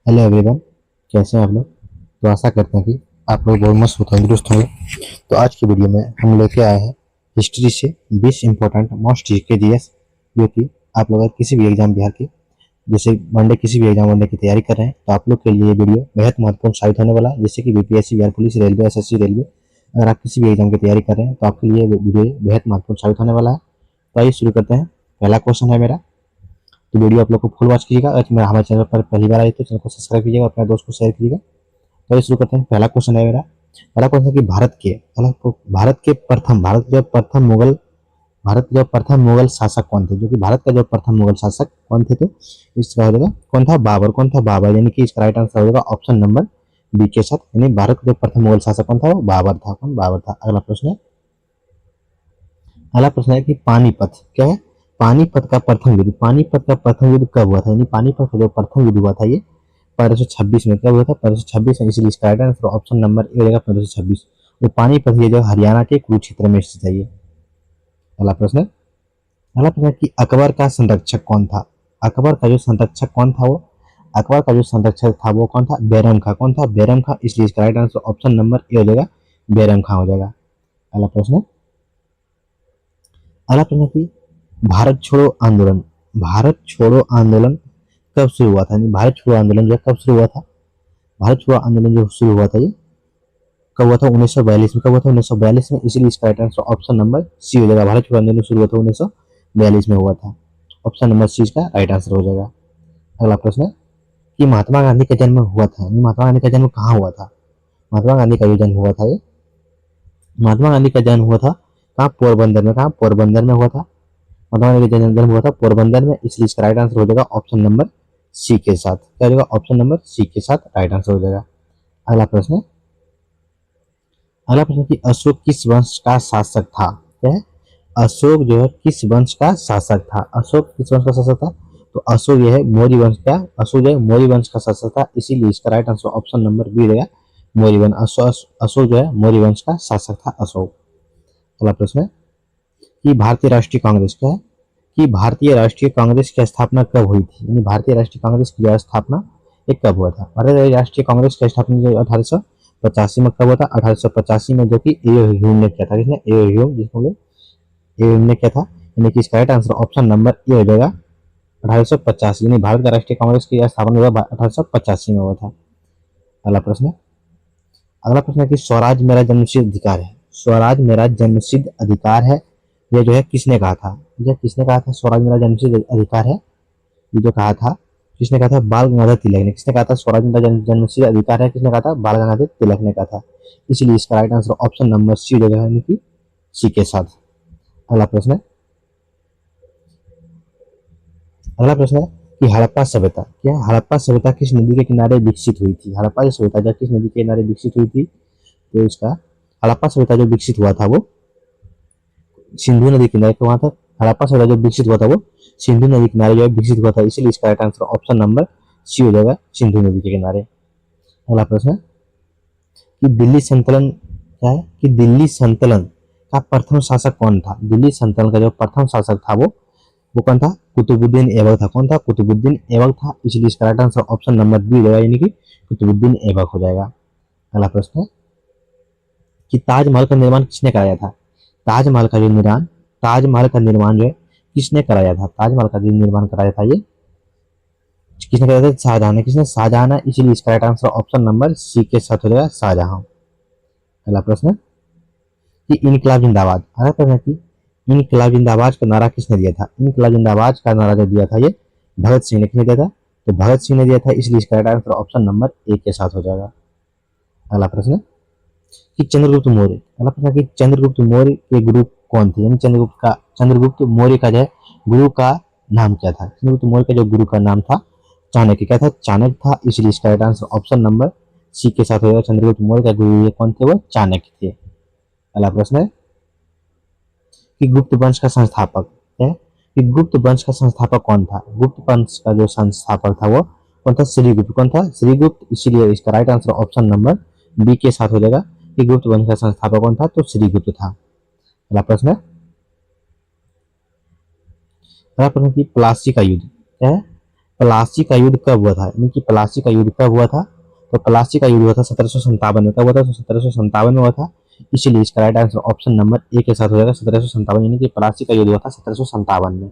Hello everyone, कैसे हैं आप लोग। तो आशा करते हैं कि आप लोग बहुत मस्त तंदुरुस्त होंगे। तो आज की वीडियो में हम लेके आए हैं हिस्ट्री से 20 इंपॉर्टेंट मोस्ट जीके जीएस, जो कि आप लोग अगर किसी भी एग्जाम बिहार के, जैसे वनडे किसी भी एग्जाम वनडे की तैयारी कर रहे हैं तो आप लोग के लिए ये वीडियो बेहद महत्वपूर्ण साबित होने वाला है। जैसे कि BPSC, Bihar police, railway, SSC, railway, अगर आप किसी भी एग्जाम की तैयारी कर रहे हैं तो आपके लिए वीडियो बेहद महत्वपूर्ण साबित होने वाला है। तो आइए शुरू करते हैं। पहला क्वेश्चन है मेरा, तो वीडियो आप लोग को फुल वॉच कीजिएगा। अगर मैं हमारे चैनल पर पहली बार आए तो चैनल को सब्सक्राइब कीजिएगा, अपने दोस्त को शेयर कीजिएगा। तो शुरू करते हैं। पहला क्वेश्चन है मेरा, पहला क्वेश्चन है कि भारत के जो प्रथम मुगल शासक कौन थे, जो कि भारत का जो प्रथम मुगल शासक कौन थे। तो इसका हो जाएगा कौन था, बाबर। कौन था, बाबर, यानी कि इसका राइट आंसर हो जाएगा ऑप्शन नंबर बी के साथ, यानी भारत का जो प्रथम मुगल शासक कौन था, वो बाबर था। कौन, बाबर था। अगला प्रश्न है कि पानीपत क्या है, पानीपत का प्रथम युद्ध कब हुआ था, यानी पानीपत का जो प्रथम युद्ध हुआ था ये 1526 में। कब हुआ था, 1526 में। इसलिए इसका right answer option number A रहेगा 1526। वो पानीपत ये जो हरियाणा के कुरुक्षेत्र में स्थित है ये। अगला प्रश्न है कि अकबर का संरक्षक कौन था। अकबर का जो संरक्षक कौन था वो, अकबर का जो संरक्षक था वो कौन था, बैरम खां। कौन था, बैरम खां। इसलिए इसका right answer option number A हो जाएगा, बैरम खां हो जाएगा। अगला प्रश्न, अगला प्रश्न की भारत छोड़ो आंदोलन, भारत छोड़ो आंदोलन कब शुरू हुआ था, यानी भारत छोड़ो आंदोलन जो कब शुरू हुआ था। भारत छोड़ो आंदोलन जो शुरू हुआ था ये कब हुआ था, 1942 में। कब हुआ था, 1942 में। इसीलिए इसका right answer option number C हो जाएगा। भारत छोड़ो आंदोलन शुरू हुआ था 1942 में हुआ था। ऑप्शन नंबर सी इसका राइट आंसर हो जाएगा। अगला प्रश्न है कि महात्मा गांधी का जन्म हुआ था, महात्मा गांधी का जन्म कहाँ हुआ था। महात्मा गांधी का जो जन्म हुआ था ये, महात्मा गांधी का जन्म हुआ था कहाँ, पोरबंदर में। कहाँ, पोरबंदर में हुआ था। महात्मा गांधी का जन्म हुआ था पोरबंदर में। इसलिए इसका राइट आंसर हो जाएगा ऑप्शन नंबर सी के साथ। क्या हो जाएगा, ऑप्शन नंबर सी के साथ राइट आंसर हो जाएगा। अगला प्रश्न, अगला प्रश्न कि अशोक किस वंश का शासक था। क्या है, अशोक जो है किस वंश का शासक था। अशोक किस वंश का शासक था, तो अशोक जो है मौर्य वंश का, अशोक जो है मौर्य वंश का शासक था। इसीलिए इसका right answer option number B रहेगा, मौर्य वंश। अशोक जो है मौर्य वंश का शासक था, अशोक। अगला प्रश्न है कि भारतीय राष्ट्रीय कांग्रेस क्या है, कि भारतीय राष्ट्रीय कांग्रेस की स्थापना कब हुई थी, यानी भारतीय राष्ट्रीय कांग्रेस की स्थापना एक कब हुआ था। भारतीय राष्ट्रीय कांग्रेस की स्थापना जो 1885 में कब हुआ था, 1885 में, जो कि एओ ह्यूम ने किया था। किसने, एओ ह्यूम, जिसको लोग एओ ह्यूम ने किया था। यानी कि इसका right answer option number A हो जाएगा 1885, यानी भारत का राष्ट्रीय कांग्रेस की स्थापना 1885 में हुआ था। अगला प्रश्न, अगला प्रश्न है कि स्वराज मेरा जन्मसिद्ध अधिकार है, स्वराज मेरा जन्मसिद्ध अधिकार है, ये जो है किसने कहा था, ये किसने कहा था, स्वराज मेरा जन्मसिद्ध अधिकार है, ये जो कहा था किसने कहा था, बाल गंगाधर तिलक ने। किसने कहा था, स्वराज मेरा जन्मसिद्ध अधिकार है, किसने कहा था, बाल गंगाधर तिलक ने कहा था। इसलिए इसका right answer option number C हो जाएगा, यानी कि सी के साथ। अगला प्रश्न, अगला प्रश्न है कि हड़प्पा सभ्यता क्या, हड़प्पा सभ्यता किस नदी के किनारे विकसित हुई थी। हड़प्पा सभ्यता जो किस नदी के किनारे विकसित हुई थी, तो इसका हड़प्पा सभ्यता जो विकसित हुआ था वो सिंधु नदी किनारे वहां था। हड़प्पा सभ्यता जो विकसित हुआ था वो सिंधु नदी किनारे जो है विकसित हुआ था। इसीलिए इसका right answer option number C हो जाएगा, सिंधु नदी के किनारे। अगला प्रश्न है कि दिल्ली संतुलन क्या है, कि दिल्ली संतुलन का प्रथम शासक कौन था। दिल्ली संतुलन का जो प्रथम शासक था वो कौन था, कुतुबुद्दीन ऐबक था। कौन था, कुतुबुद्दीन ऐबक था। इसलिए इसका right answer option number B हो जाएगा, यानी कि कुतुबुद्दीन ऐबक हो जाएगा। अगला प्रश्न है कि ताजमहल का निर्माण किसने कराया था। ताजमहल का जो निर्माण, ताजमहल का निर्माण जो है किसने कराया था, ताजमहल का जो निर्माण कराया था ये किसने कराया था, शाहजहां ने। किसने, शाहजहां ने। इसीलिए इसका right answer option number C के साथ हो जाएगा, शाहजहां। अगला प्रश्न कि इनकलाब जिंदाबाद, अगला प्रश्न है कि इनकलाब जिंदाबाद का नारा किसने दिया था। इनकलाब जिंदाबाद का नारा जो दिया था ये भगत सिंह ने। किसने दिया था, तो भगत सिंह ने दिया था। इसलिए इसका right answer option number A के साथ हो जाएगा। अगला प्रश्न कि चंद्रगुप्त मौर्य, अगला प्रश्न कि चंद्रगुप्त मौर्य के गुरु कौन थे, यानी चंद्रगुप्त मौर्य का जो है गुरु का नाम क्या था। चंद्रगुप्त मौर्य का जो गुरु का नाम था चाणक्य। क्या था, चाणक्य था। इसलिए इसका right answer option number C के साथ हो जाएगा। चंद्रगुप्त मौर्य का गुरु कौन थे, वो चाणक्य थे। अगला प्रश्न है कि गुप्त वंश का संस्थापक है, कि गुप्त वंश का संस्थापक कौन था। गुप्त वंश का जो संस्थापक था वो कौन था, श्रीगुप्त। कौन था, श्रीगुप्त। इसीलिए इसका right answer option number B के साथ हो जाएगा, कि गुप्त वंश का संस्थापक कौन था, तो श्रीगुप्त था। अगला प्रश्न है, अगला प्रश्न की प्लासी का युद्ध क्या है, प्लासी का युद्ध कब हुआ था, यानी कि प्लासी का युद्ध कब हुआ था, तो प्लासी का युद्ध हुआ था 1757 में। कब हुआ था, 1757 में हुआ था। इसलिए इसका right answer option number A के साथ हो जाएगा 1757, यानी कि प्लासी का युद्ध हुआ था 1757 में।